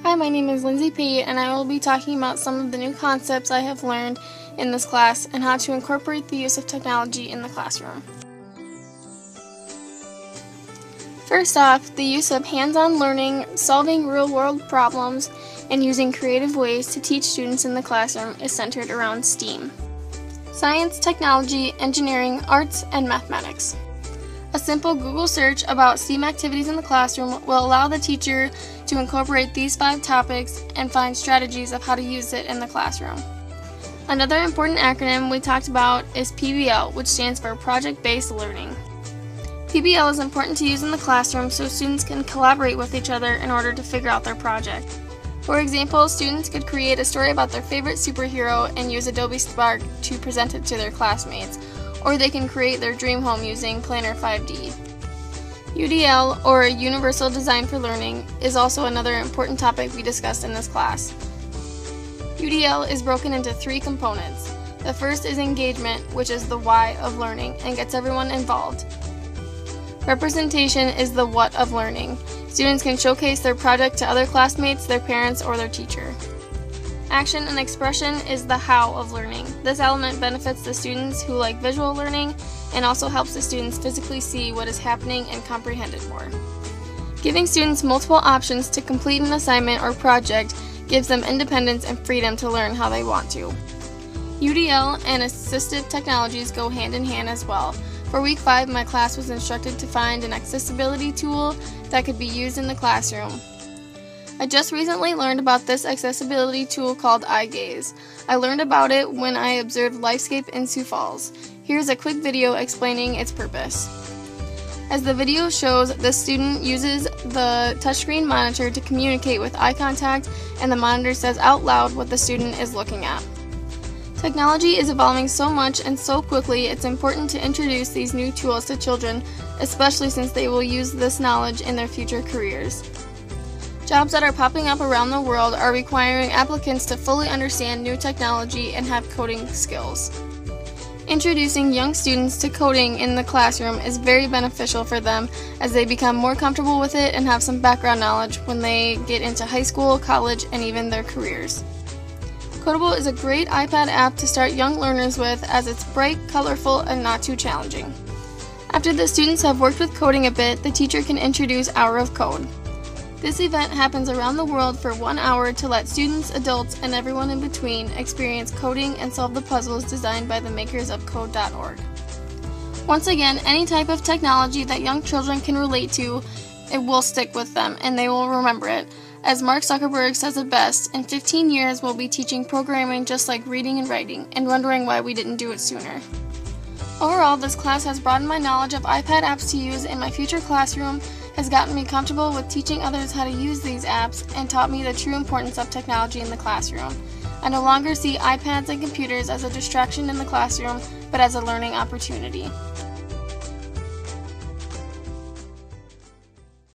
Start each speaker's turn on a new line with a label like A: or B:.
A: Hi, my name is Lindsay Pate, and I will be talking about some of the new concepts I have learned in this class and how to incorporate the use of technology in the classroom. First off, the use of hands-on learning, solving real-world problems, and using creative ways to teach students in the classroom is centered around STEAM: science, technology, engineering, arts, and mathematics. A simple Google search about STEAM activities in the classroom will allow the teacher to incorporate these 5 topics and find strategies of how to use it in the classroom. Another important acronym we talked about is PBL, which stands for Project-Based Learning. PBL is important to use in the classroom so students can collaborate with each other in order to figure out their project. For example, students could create a story about their favorite superhero and use Adobe Spark to present it to their classmates, or they can create their dream home using Planner 5D. UDL, or Universal Design for Learning, is also another important topic we discussed in this class. UDL is broken into 3 components. The first is engagement, which is the why of learning and gets everyone involved. Representation is the what of learning. Students can showcase their project to other classmates, their parents, or their teacher. Action and expression is the how of learning. This element benefits the students who like visual learning and also helps the students physically see what is happening and comprehend it more. Giving students multiple options to complete an assignment or project gives them independence and freedom to learn how they want to. UDL and assistive technologies go hand in hand as well. For week 5, my class was instructed to find an accessibility tool that could be used in the classroom. I just recently learned about this accessibility tool called Eye Gaze. I learned about it when I observed Lifescape in Sioux Falls. Here's a quick video explaining its purpose. As the video shows, the student uses the touchscreen monitor to communicate with eye contact, and the monitor says out loud what the student is looking at. Technology is evolving so much and so quickly, it's important to introduce these new tools to children, especially since they will use this knowledge in their future careers. Jobs that are popping up around the world are requiring applicants to fully understand new technology and have coding skills. Introducing young students to coding in the classroom is very beneficial for them as they become more comfortable with it and have some background knowledge when they get into high school, college, and even their careers. Codable is a great iPad app to start young learners with as it's bright, colorful, and not too challenging. After the students have worked with coding a bit, the teacher can introduce Hour of Code. This event happens around the world for 1 hour to let students, adults, and everyone in between experience coding and solve the puzzles designed by the makers of Code.org. Once again, any type of technology that young children can relate to, it will stick with them and they will remember it. As Mark Zuckerberg says it best, in 15 years we'll be teaching programming just like reading and writing and wondering why we didn't do it sooner. Overall, this class has broadened my knowledge of iPad apps to use in my future classroom, has gotten me comfortable with teaching others how to use these apps, and taught me the true importance of technology in the classroom. I no longer see iPads and computers as a distraction in the classroom, but as a learning opportunity.